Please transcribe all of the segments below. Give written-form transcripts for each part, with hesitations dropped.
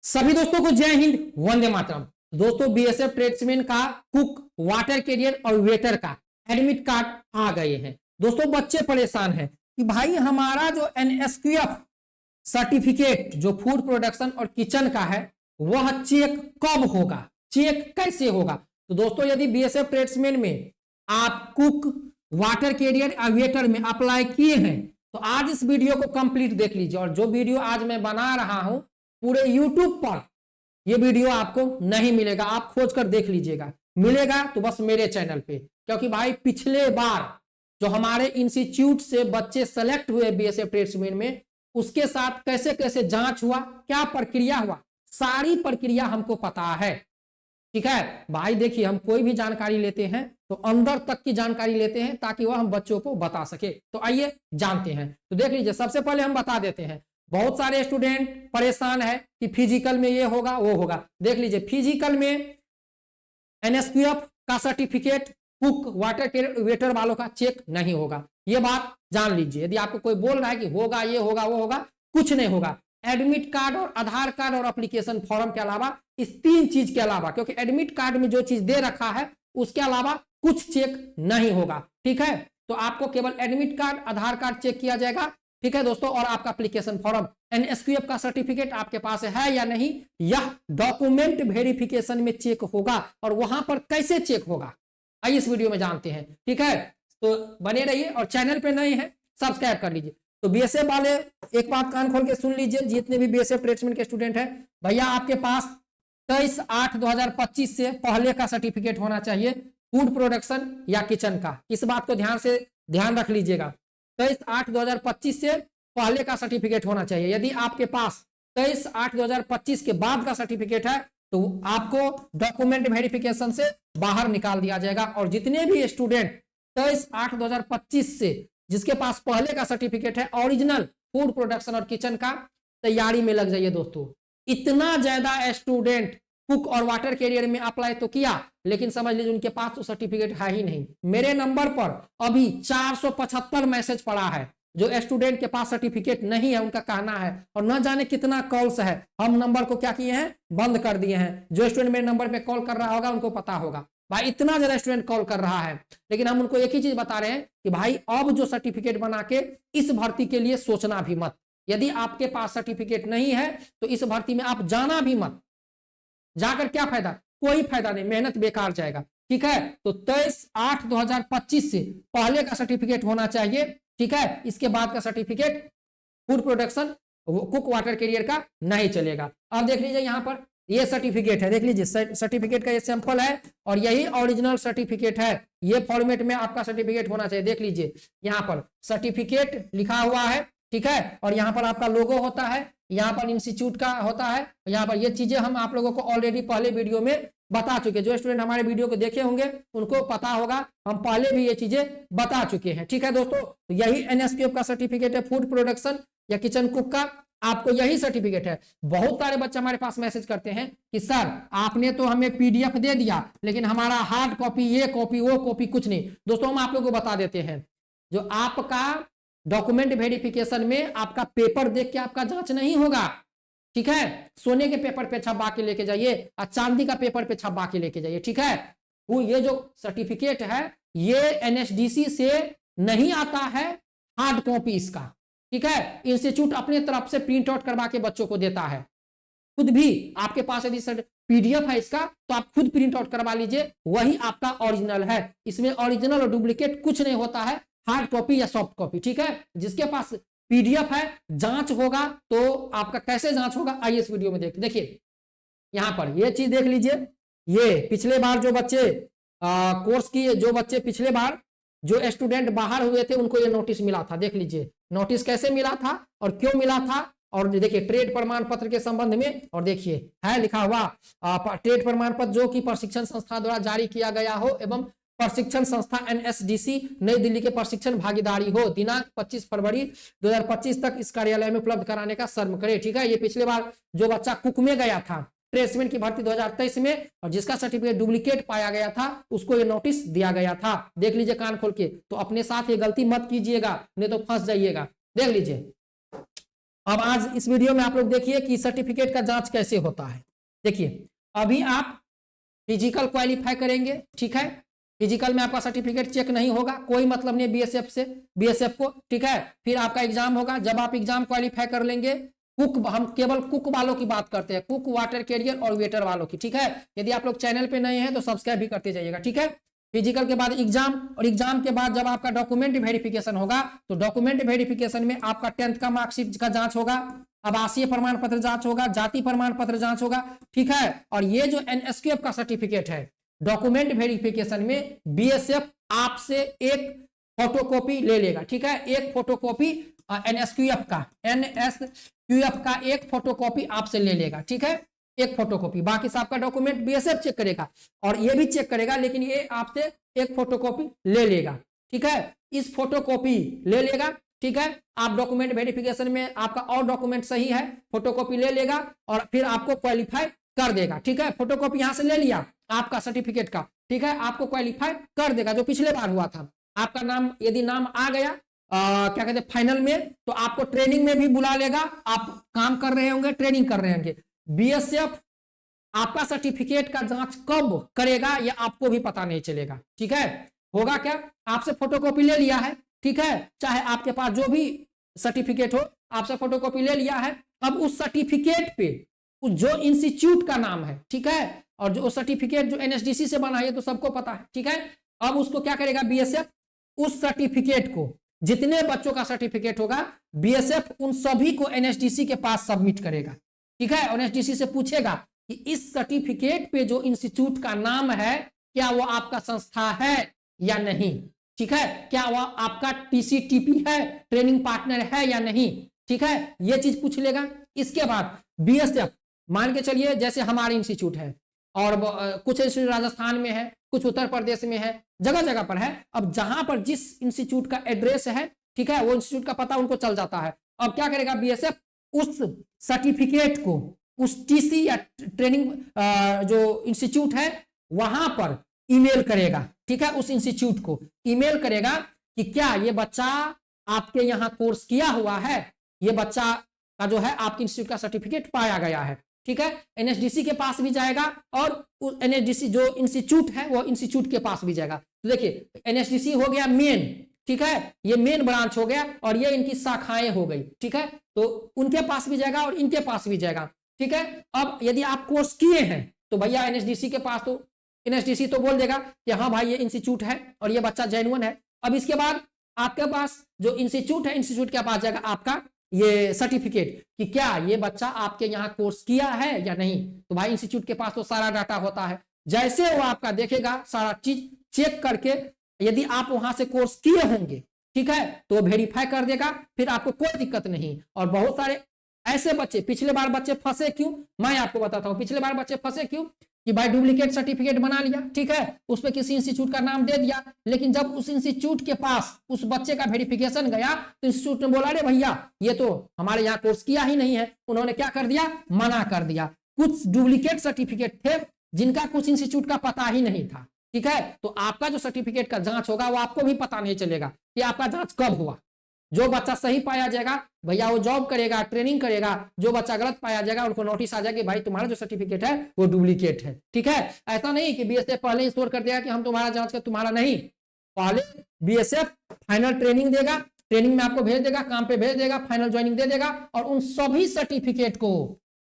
सभी दोस्तों को जय हिंद, वंदे मातरम। दोस्तों बीएसएफ ट्रेड्समैन का, कुक, वाटर कैरियर और वेटर का एडमिट कार्ड आ गए हैं। दोस्तों बच्चे परेशान हैं कि भाई हमारा जो एनएसक्यूएफ सर्टिफिकेट जो फूड प्रोडक्शन और किचन का है वह चेक कब होगा, चेक कैसे होगा। तो दोस्तों यदि बीएसएफ ट्रेड्समैन में आप कुक, वाटर कैरियर या वेटर में अप्लाई किए हैं तो आज इस वीडियो को कंप्लीट देख लीजिए। और जो वीडियो आज मैं बना रहा हूं पूरे YouTube पर यह वीडियो आपको नहीं मिलेगा, आप खोज कर देख लीजिएगा। मिलेगा तो बस मेरे चैनल पे, क्योंकि भाई पिछले बार जो हमारे इंस्टीट्यूट से बच्चे सेलेक्ट हुए बीएसएफ ट्रेड्समैन में उसके साथ कैसे कैसे जांच हुआ, क्या प्रक्रिया हुआ, सारी प्रक्रिया हमको पता है। ठीक है भाई, देखिए हम कोई भी जानकारी लेते हैं तो अंदर तक की जानकारी लेते हैं ताकि वह हम बच्चों को बता सके। तो आइए जानते हैं। तो देख लीजिए, सबसे पहले हम बता देते हैं, बहुत सारे स्टूडेंट परेशान है कि फिजिकल में ये होगा वो होगा। देख लीजिए, फिजिकल में एनएसक्यूएफ का certificate cook, water career, waiter वालों का चेक नहीं होगा। ये बात जान लीजिए। यदि आपको कोई बोल रहा है कि होगा, ये होगा, वो होगा, कुछ नहीं होगा। एडमिट कार्ड और आधार कार्ड और एप्लीकेशन फॉर्म के अलावा, इस तीन चीज के अलावा, क्योंकि एडमिट कार्ड में जो चीज दे रखा है उसके अलावा कुछ चेक नहीं होगा। ठीक है, तो आपको केवल एडमिट कार्ड, आधार कार्ड चेक किया जाएगा। ठीक है दोस्तों, और आपका एप्लीकेशन फॉर्म, एनएसक्यूएफ का सर्टिफिकेट आपके पास है या नहीं, यह डॉक्यूमेंट वेरिफिकेशन में चेक होगा। और वहां पर कैसे चेक होगा आइए इस वीडियो में जानते हैं। ठीक है, तो बने रहिए और चैनल पे नए हैं सब्सक्राइब कर लीजिए। तो बीएसएफ वाले एक बात कान खोल के सुन लीजिए, जितने भी बीएसएफ ट्रेड्समैन के स्टूडेंट हैं, भैया आपके पास 23/8/2025 से पहले का सर्टिफिकेट होना चाहिए फूड प्रोडक्शन या किचन का। इस बात को ध्यान रख लीजिएगा, 23/8/2025 से पहले का सर्टिफिकेट होना चाहिए। यदि आपके पास 23/8/2025 के बाद का सर्टिफिकेट है तो आपको डॉक्यूमेंट वेरिफिकेशन से बाहर निकाल दिया जाएगा। और जितने भी स्टूडेंट 23/8/2025 से जिसके पास पहले का सर्टिफिकेट है ओरिजिनल फूड प्रोडक्शन और किचन का, तैयारी में लग जाइए दोस्तों। इतना ज्यादा स्टूडेंट कुक और वाटर कैरियर में अप्लाई तो किया, लेकिन समझ लीजिए उनके पास तो सर्टिफिकेट है ही नहीं। मेरे नंबर पर अभी 475 मैसेज पड़ा है। जो स्टूडेंट के पास सर्टिफिकेट नहीं है उनका कहना है, और न जाने कितना कॉल्स है, हम नंबर को क्या किए हैं, बंद कर दिए हैं। जो स्टूडेंट मेरे नंबर पे कॉल कर रहा होगा उनको पता होगा भाई इतना ज्यादा स्टूडेंट कॉल कर रहा है। लेकिन हम उनको एक ही चीज बता रहे हैं कि भाई अब जो सर्टिफिकेट बना के इस भर्ती के लिए सोचना भी मत। यदि आपके पास सर्टिफिकेट नहीं है तो इस भर्ती में आप जाना भी मत। जाकर क्या फायदा, कोई फायदा नहीं, मेहनत बेकार जाएगा। ठीक है, तो 23/8/2025 से पहले का सर्टिफिकेट होना चाहिए। ठीक है, इसके बाद का certificate food production, cook, water career का नहीं चलेगा। अब देख लीजिए यहाँ पर ये सर्टिफिकेट है, देख लीजिए सर्टिफिकेट का ये सैंपल है और यही ओरिजिनल सर्टिफिकेट है। ये फॉर्मेट में आपका सर्टिफिकेट होना चाहिए। देख लीजिए यहाँ पर सर्टिफिकेट लिखा हुआ है। ठीक है, और यहाँ पर आपका लोगो होता है, यहाँ पर इंस्टीट्यूट का होता है, यहाँ पर ये चीजें हम आप लोगों को ऑलरेडी पहले वीडियो में बता चुके। जो स्टूडेंट हमारे वीडियो को देखे होंगे उनको पता होगा, हम पहले भी ये चीजें बता चुके हैं। ठीक है दोस्तों, तो यही एनएसक्यूएफ का सर्टिफिकेट है फूड प्रोडक्शन या किचन कुक का, आपको यही सर्टिफिकेट है। बहुत सारे बच्चे हमारे पास मैसेज करते हैं कि सर आपने तो हमें पीडीएफ दे दिया लेकिन हमारा हार्ड कॉपी, ये कॉपी, वो कॉपी कुछ नहीं। दोस्तों हम आप लोगों को बता देते हैं, जो आपका डॉक्यूमेंट वेरिफिकेशन में आपका पेपर देख के आपका जांच नहीं होगा। ठीक है, सोने के पेपर पे छपा के लेके जाइए और चांदी का पेपर पे छपा के लेके जाइए। ठीक है, वो ये जो सर्टिफिकेट है ये एनएसडीसी से नहीं आता है हार्ड कॉपी इसका। ठीक है, इंस्टीट्यूट अपने तरफ से प्रिंट आउट करवा के बच्चों को देता है। खुद भी आपके पास यदि पीडीएफ है इसका तो आप खुद प्रिंट आउट करवा लीजिए, वही आपका ओरिजिनल है। इसमें ओरिजिनल और डुप्लीकेट कुछ नहीं होता है, हार्ड कॉपी या सॉफ्ट कॉपी। ठीक है, जिसके पास पीडीएफ है जांच होगा तो आपका कैसे जांच होगा आइए इस वीडियो में देखिए। यहां पर ये चीज देख लीजिए, ये पिछले बार जो बच्चे कोर्स किए, जो बच्चे पिछले बार जो स्टूडेंट बाहर हुए थे उनको ये नोटिस मिला था। देख लीजिए नोटिस कैसे मिला था और क्यों मिला था। और देखिए ट्रेड प्रमाण पत्र के संबंध में, और देखिए है लिखा हुआ ट्रेड प्रमाण पत्र जो कि प्रशिक्षण संस्था द्वारा जारी किया गया हो एवं प्रशिक्षण संस्था एनएसडीसी नई दिल्ली के प्रशिक्षण भागीदारी हो, दिनांक 25 फरवरी 2025 तक इस कार्यालय में उपलब्ध कराने का शर्म करे। ठीक है, ये पिछले बार जो बच्चा कुक में गया था ट्रेड्समैन की भर्ती 2023 में और जिसका सर्टिफिकेट डुप्लीकेट पाया गया था उसको ये नोटिस दिया गया था। देख लीजिए कान खोल के, तो अपने साथ ये गलती मत कीजिएगा नहीं तो फंस जाइएगा। देख लीजिए अब आज इस वीडियो में आप लोग देखिए कि सर्टिफिकेट का जांच कैसे होता है। देखिए अभी आप फिजिकल क्वालिफाई करेंगे, ठीक है, फिजिकल में आपका सर्टिफिकेट चेक नहीं होगा, कोई मतलब नहीं बीएसएफ से, बीएसएफ को, ठीक है। फिर आपका एग्जाम होगा, जब आप एग्जाम क्वालिफाई कर लेंगे, कुक, हम केवल कुक वालों की बात करते हैं, कुक, वाटर कैरियर और वेटर वालों की, ठीक है। यदि आप लोग चैनल पे नए हैं तो सब्सक्राइब भी करते जाइएगा, ठीक है। फिजिकल के बाद एग्जाम, और एग्जाम के बाद जब आपका डॉक्यूमेंट वेरिफिकेशन होगा तो डॉक्यूमेंट वेरिफिकेशन में आपका 10th का मार्कशीट का जांच होगा, आवासीय प्रमाण पत्र जांच होगा, जाति प्रमाण पत्र जांच होगा, ठीक है। और ये जो एनएसक्यूएफ का सर्टिफिकेट है, डॉक्यूमेंट वेरिफिकेशन में बीएसएफ आपसे एक फोटोकॉपी ले लेगा, ठीक है, एक फोटोकॉपी एनएसक्यूएफ का एक फोटोकॉपी आपसे ले लेगा, ठीक है, एक फोटोकॉपी। बाकी सब का डॉक्यूमेंट बीएसएफ चेक करेगा और ये भी चेक करेगा, लेकिन ये आपसे एक फोटोकॉपी ले लेगा, ठीक है, इस फोटोकॉपी ले लेगा, ठीक है। आप डॉक्यूमेंट वेरिफिकेशन में आपका और डॉक्यूमेंट सही है, फोटोकॉपी ले लेगा और फिर आपको क्वालिफाई कर देगा, ठीक है। फोटोकॉपी यहां से ले लिया आपका सर्टिफिकेट का, ठीक है, आपको क्वालिफाई कर देगा, जो पिछले बार हुआ था। आपका नाम, यदि नाम आ गया क्या कहते हैं फाइनल में, तो आपको ट्रेनिंग में भी बुला लेगा, आप काम कर रहे होंगे, ट्रेनिंग कर रहे होंगे। बीएसएफ आपका सर्टिफिकेट का जांच कब करेगा ये आपको भी पता नहीं चलेगा, ठीक है। होगा क्या, आपसे फोटोकॉपी ले लिया है, ठीक है, चाहे आपके पास जो भी सर्टिफिकेट हो, आपसे फोटोकॉपी ले लिया है। अब उस सर्टिफिकेट पे जो इंस्टीट्यूट का नाम है, ठीक है, और जो सर्टिफिकेट जो एनएसडीसी से बना है तो सबको पता है, ठीक है। अब उसको क्या करेगा बीएसएफ, उस सर्टिफिकेट को, जितने बच्चों का सर्टिफिकेट होगा, बीएसएफ उन सभी को एनएसडीसी के पास सबमिट करेगा, ठीक है। एनएसडीसी से पूछेगा कि इस सर्टिफिकेट पे जो इंस्टीट्यूट का नाम है क्या वो आपका संस्था है या नहीं, ठीक है, क्या वो आपका टीसीटीपी है, ट्रेनिंग पार्टनर है या नहीं, ठीक है, ये चीज पूछ लेगा। इसके बाद बीएसएफ, मान के चलिए जैसे हमारे इंस्टीट्यूट है और कुछ इंस्टीट्यूट राजस्थान में है, कुछ उत्तर प्रदेश में है, जगह जगह पर है। अब जहां पर जिस इंस्टीट्यूट का एड्रेस है, ठीक है, वो इंस्टीट्यूट का पता उनको चल जाता है। अब क्या करेगा बीएसएफ, उस सर्टिफिकेट को उस टीसी या ट्रेनिंग जो इंस्टीट्यूट है वहां पर ईमेल करेगा, ठीक है, उस इंस्टीट्यूट को ईमेल करेगा कि क्या ये बच्चा आपके यहाँ कोर्स किया हुआ है, ये बच्चा का जो है आपके इंस्टीट्यूट का सर्टिफिकेट पाया गया है, ठीक है। एनएसडीसी के पास भी जाएगा और एनएसडीसी जो इंस्टीट्यूट है वो इंस्टीट्यूट के पास भी जाएगा। तो देखिए एनएसडीसी हो गया मेन, ठीक है, ये मेन ब्रांच हो गया और ये इनकी शाखाएं हो गई, ठीक है, तो उनके पास भी जाएगा और इनके पास भी जाएगा, ठीक है। अब यदि आप कोर्स किए हैं तो भैया एनएसडीसी के पास, तो एनएसडीसी तो बोल देगा कि हाँ भाई ये इंस्टीट्यूट है और ये बच्चा जेन्युइन है। अब इसके बाद आपके पास जो इंस्टीट्यूट है, इंस्टीट्यूट के पास जाएगा आपका ये सर्टिफिकेट कि क्या ये बच्चा आपके यहाँ कोर्स किया है या नहीं। तो भाई इंस्टीट्यूट के पास तो सारा डाटा होता है, जैसे वो आपका देखेगा सारा चीज चेक करके, यदि आप वहां से कोर्स किए होंगे, ठीक है, तो वेरीफाई कर देगा, फिर आपको कोई दिक्कत नहीं। और बहुत सारे ऐसे बच्चे, पिछले बार बच्चे फंसे क्यों, मैं आपको बताता हूं पिछले बार बच्चे फंसे क्यों, कि भाई डुप्लीकेट सर्टिफिकेट बना लिया, ठीक है, उस पर किसी इंस्टीट्यूट का नाम दे दिया, लेकिन जब उस इंस्टीट्यूट के पास उस बच्चे का वेरिफिकेशन गया तो इंस्टीट्यूट ने बोला अरे भैया ये तो हमारे यहाँ कोर्स किया ही नहीं है, उन्होंने क्या कर दिया, मना कर दिया। कुछ डुप्लीकेट सर्टिफिकेट थे जिनका कुछ इंस्टीट्यूट का पता ही नहीं था, ठीक है, तो आपका जो सर्टिफिकेट का जांच होगा वो आपको भी पता नहीं चलेगा कि आपका जांच कब हुआ। जो बच्चा सही पाया जाएगा भैया वो जॉब करेगा, ट्रेनिंग करेगा, जो बच्चा गलत पाया जाएगा उनको नोटिस आ जाएगा भाई तुम्हारा जो सर्टिफिकेट है वो डुप्लीकेट है, ठीक है। ऐसा नहीं कि बीएसएफ पहले इंश्योर कर देगा कि हम तुम्हारा जांच कर, तुम्हारा नहीं, पहले बीएसएफ फाइनल ट्रेनिंग देगा, ट्रेनिंग में आपको भेज देगा, काम पे भेज देगा, फाइनल ज्वाइनिंग दे देगा और उन सभी सर्टिफिकेट को,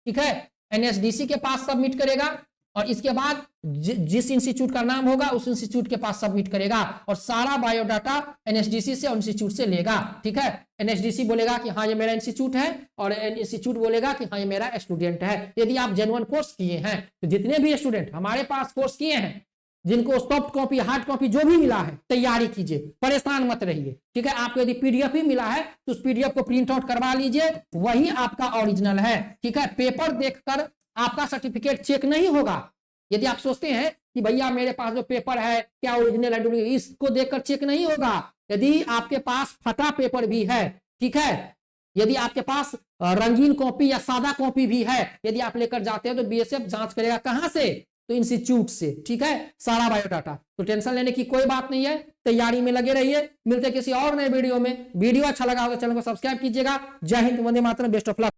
ठीक है, एनएसडीसी के पास सबमिट करेगा और इसके बाद जिस इंस्टीट्यूट का नाम होगा उस इंस्टीट्यूट के पास सबमिट करेगा और सारा बायोडाटा एनएसडीसी से और इंस्टीट्यूट से लेगा, ठीक है। एनएसडीसी बोलेगा कि हाँ ये मेरा इंस्टीट्यूट है और इंस्टीट्यूट बोलेगा कि हाँ ये मेरा स्टूडेंट है। यदि आप जेन्युइन कोर्स किए हैं तो जितने भी स्टूडेंट हमारे पास कोर्स किए हैं, जिनको सॉफ्ट कॉपी हार्ड कॉपी जो भी मिला है तैयारी कीजिए, परेशान मत रहिए, ठीक है। आपको यदि पीडीएफ ही मिला है तो उस पीडीएफ को प्रिंट आउट करवा लीजिए, वही आपका ओरिजिनल है, ठीक है। पेपर देखकर आपका सर्टिफिकेट चेक नहीं होगा। यदि आप सोचते हैं कि भैया मेरे पास जो पेपर है क्या ओरिजिनल है डुप्लीकेट, इसको देखकर चेक नहीं होगा। यदि आपके पास फटा पेपर भी है, ठीक है, यदि आपके पास रंगीन कॉपी या सादा कॉपी भी है, यदि आप लेकर जाते हैं तो बीएसएफ जांच करेगा कहां से, तो इंस्टीट्यूट से, ठीक है, सारा बायोडाटा। तो टेंशन लेने की कोई बात नहीं है, तैयारी में लगे रहिए। मिलते किसी और नए वीडियो में। वीडियो अच्छा लगा हो तो चैनल को सब्सक्राइब कीजिएगा। जय Hind, Vande Mataram, best of luck.